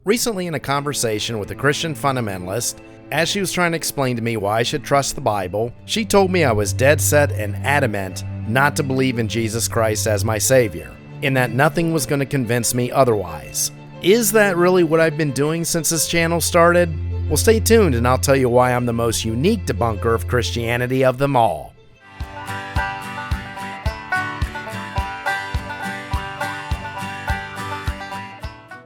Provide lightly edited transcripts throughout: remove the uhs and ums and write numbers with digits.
Recently, in a conversation with a Christian fundamentalist, as she was trying to explain to me why I should trust the Bible, she told me I was dead set and adamant not to believe in Jesus Christ as my Savior, and that nothing was going to convince me otherwise. Is that really what I've been doing since this channel started? Well, stay tuned and I'll tell you why I'm the most unique debunker of Christianity of them all.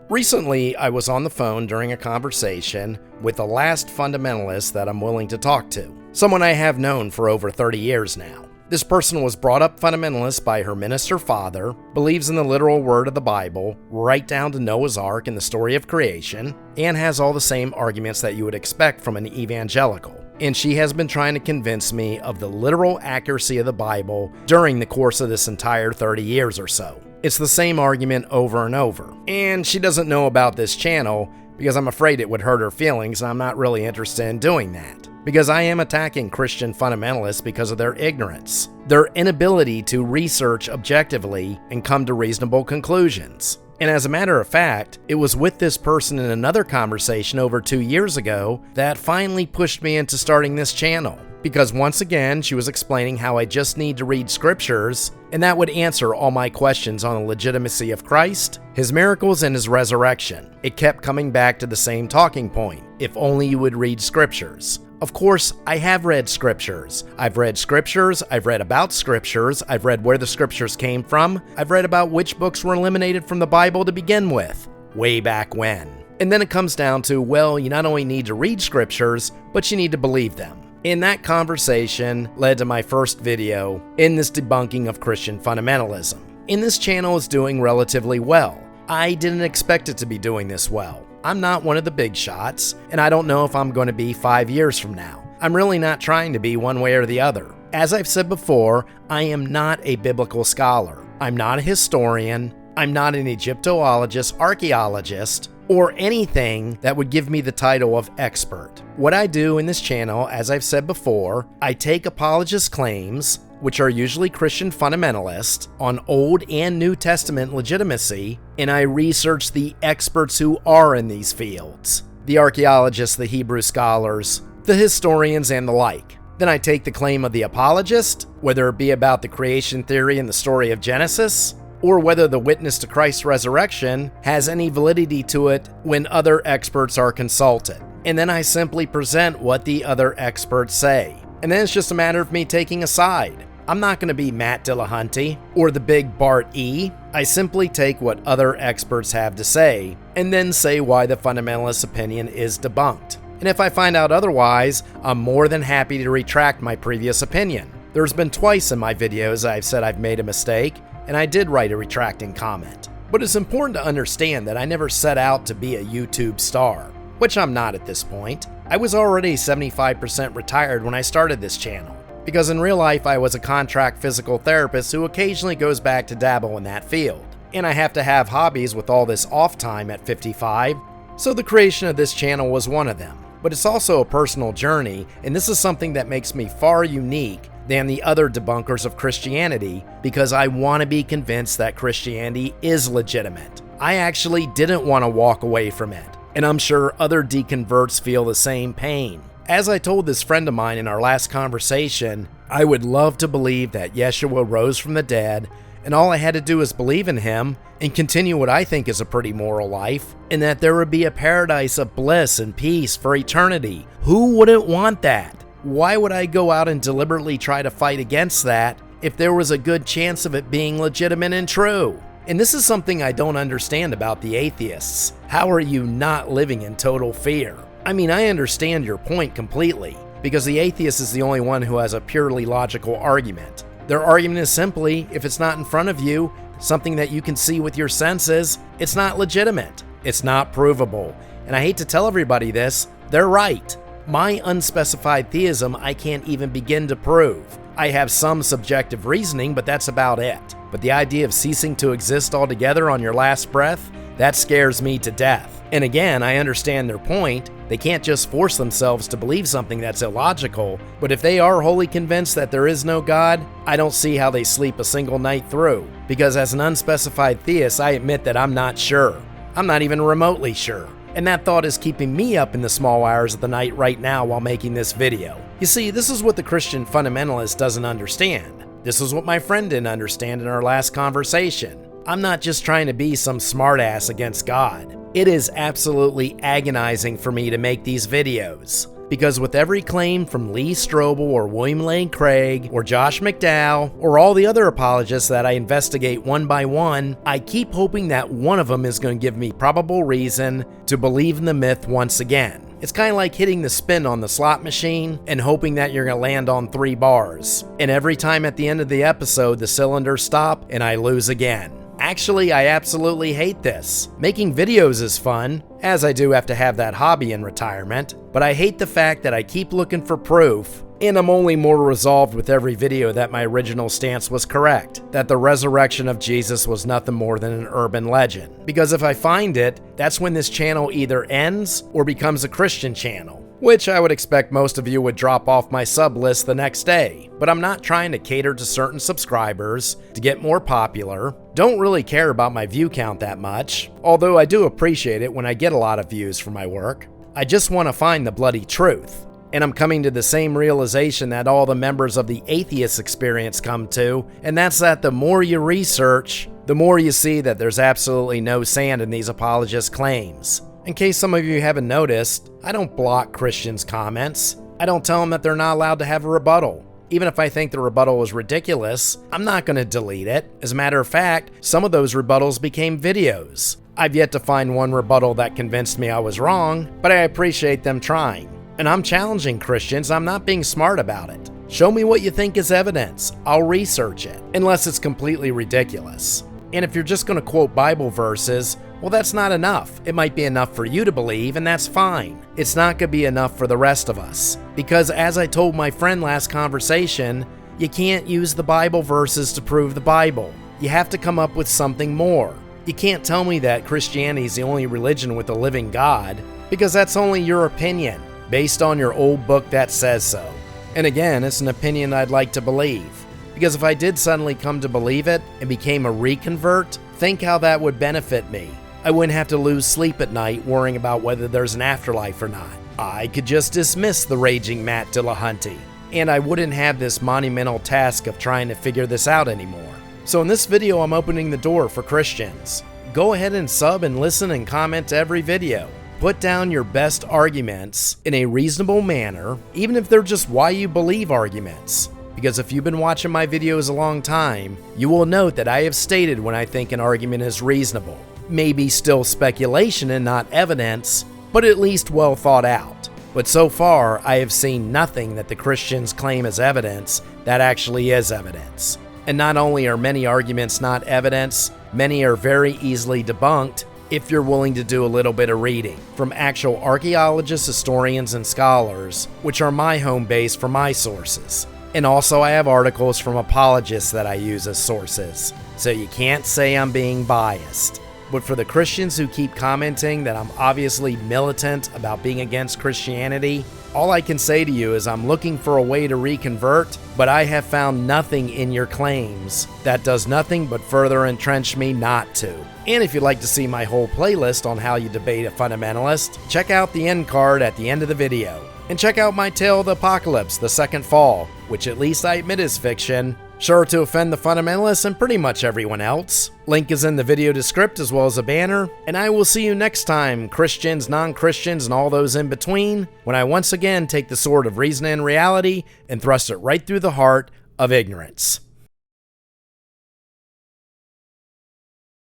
Recently, I was on the phone during a conversation with the last fundamentalist that I'm willing to talk to, someone I have known for over 30 years now. This person was brought up fundamentalist by her minister father, believes in the literal word of the Bible, right down to Noah's Ark and the story of creation, and has all the same arguments that you would expect from an evangelical. And she has been trying to convince me of the literal accuracy of the Bible during the course of this entire 30 years or so. It's the same argument over and over. And she doesn't know about this channel because I'm afraid it would hurt her feelings, and I'm not really interested in doing that. Because I am attacking Christian fundamentalists because of their ignorance, their inability to research objectively and come to reasonable conclusions. And as a matter of fact, it was with this person in another conversation over 2 years ago that finally pushed me into starting this channel. Because once again, she was explaining how I just need to read scriptures, and that would answer all my questions on the legitimacy of Christ, his miracles, and his resurrection. It kept coming back to the same talking point. If only you would read scriptures. Of course, I have read scriptures. I've read scriptures, I've read about scriptures, I've read where the scriptures came from, I've read about which books were eliminated from the Bible to begin with, way back when. And then it comes down to, well, you not only need to read scriptures, but you need to believe them. And that conversation led to my first video in this debunking of Christian fundamentalism. And this channel is doing relatively well. I didn't expect it to be doing this well. I'm not one of the big shots, and I don't know if I'm going to be 5 years from now. I'm really not trying to be one way or the other. As I've said before, I am not a biblical scholar. I'm not a historian. I'm not an Egyptologist, archaeologist, or anything that would give me the title of expert. What I do in this channel, as I've said before, I take apologist claims, which are usually Christian fundamentalists, on Old and New Testament legitimacy, and I research the experts who are in these fields. The archaeologists, the Hebrew scholars, the historians, and the like. Then I take the claim of the apologist, whether it be about the creation theory and the story of Genesis, or whether the witness to Christ's resurrection has any validity to it when other experts are consulted. And then I simply present what the other experts say. And then it's just a matter of me taking a side. I'm not going to be Matt Dillahunty or the big Bart E. I simply take what other experts have to say and then say why the fundamentalist opinion is debunked. And if I find out otherwise, I'm more than happy to retract my previous opinion. There's been twice in my videos I've said I've made a mistake, and I did write a retracting comment. But it's important to understand that I never set out to be a YouTube star, which I'm not at this point. I was already 75% retired when I started this channel, because in real life I was a contract physical therapist who occasionally goes back to dabble in that field. And I have to have hobbies with all this off time at 55, so the creation of this channel was one of them. But it's also a personal journey, and this is something that makes me far unique than the other debunkers of Christianity, because I want to be convinced that Christianity is legitimate. I actually didn't want to walk away from it, and I'm sure other deconverts feel the same pain. As I told this friend of mine in our last conversation, I would love to believe that Yeshua rose from the dead, and all I had to do is believe in him and continue what I think is a pretty moral life, and that there would be a paradise of bliss and peace for eternity. Who wouldn't want that? Why would I go out and deliberately try to fight against that if there was a good chance of it being legitimate and true? And this is something I don't understand about the atheists. How are you not living in total fear? I mean, I understand your point completely, because the atheist is the only one who has a purely logical argument. Their argument is simply, if it's not in front of you, something that you can see with your senses, it's not legitimate. It's not provable. And I hate to tell everybody this, they're right. My unspecified theism I can't even begin to prove. I have some subjective reasoning, but that's about it. But the idea of ceasing to exist altogether on your last breath, that scares me to death. And again, I understand their point. They can't just force themselves to believe something that's illogical, but if they are wholly convinced that there is no God, I don't see how they sleep a single night through. Because as an unspecified theist, I admit that I'm not sure. I'm not even remotely sure. And that thought is keeping me up in the small hours of the night right now while making this video. You see, this is what the Christian fundamentalist doesn't understand. This is what my friend didn't understand in our last conversation. I'm not just trying to be some smartass against God. It is absolutely agonizing for me to make these videos. Because with every claim from Lee Strobel or William Lane Craig or Josh McDowell or all the other apologists that I investigate one by one, I keep hoping that one of them is going to give me probable reason to believe in the myth once again. It's kind of like hitting the spin on the slot machine and hoping that you're going to land on 3 bars. And every time at the end of the episode, the cylinders stop and I lose again. Actually, I absolutely hate this. Making videos is fun, as I do have to have that hobby in retirement, but I hate the fact that I keep looking for proof, and I'm only more resolved with every video that my original stance was correct, that the resurrection of Jesus was nothing more than an urban legend. Because if I find it, that's when this channel either ends or becomes a Christian channel. Which I would expect most of you would drop off my sub list the next day. But I'm not trying to cater to certain subscribers to get more popular. Don't really care about my view count that much, although I do appreciate it when I get a lot of views for my work. I just want to find the bloody truth. And I'm coming to the same realization that all the members of the atheist experience come to, and that's that the more you research, the more you see that there's absolutely no sand in these apologist claims. In case some of you haven't noticed, I don't block Christians' comments. I don't tell them that they're not allowed to have a rebuttal. Even if I think the rebuttal is ridiculous, I'm not going to delete it. As a matter of fact, some of those rebuttals became videos. I've yet to find one rebuttal that convinced me I was wrong, but I appreciate them trying. And I'm challenging Christians, I'm not being smart about it. Show me what you think is evidence. I'll research it, unless it's completely ridiculous. And if you're just going to quote Bible verses, well, that's not enough. It might be enough for you to believe, and that's fine. It's not going to be enough for the rest of us. Because as I told my friend last conversation, you can't use the Bible verses to prove the Bible. You have to come up with something more. You can't tell me that Christianity is the only religion with a living God, because that's only your opinion, based on your old book that says so. And again, it's an opinion I'd like to believe. Because if I did suddenly come to believe it and became a reconvert, think how that would benefit me. I wouldn't have to lose sleep at night worrying about whether there's an afterlife or not. I could just dismiss the raging Matt Dillahunty, and I wouldn't have this monumental task of trying to figure this out anymore. So in this video, I'm opening the door for Christians. Go ahead and sub and listen and comment to every video. Put down your best arguments in a reasonable manner, even if they're just why you believe arguments. Because if you've been watching my videos a long time, you will note that I have stated when I think an argument is reasonable. Maybe still speculation and not evidence, but at least well thought out. But so far, I have seen nothing that the Christians claim as evidence that actually is evidence. And not only are many arguments not evidence, many are very easily debunked if you're willing to do a little bit of reading from actual archaeologists, historians, and scholars, which are my home base for my sources. And also I have articles from apologists that I use as sources, so you can't say I'm being biased. But for the Christians who keep commenting that I'm obviously militant about being against Christianity, all I can say to you is I'm looking for a way to reconvert, but I have found nothing in your claims that does nothing but further entrench me not to. And if you'd like to see my whole playlist on how you debate a fundamentalist, check out the end card at the end of the video. And check out my Tale of the Apocalypse, The Second Fall, which at least I admit is fiction, sure to offend the fundamentalists and pretty much everyone else. Link is in the video description as well as a banner, and I will see you next time, Christians, non-Christians, and all those in between, when I once again take the sword of reason and reality and thrust it right through the heart of ignorance.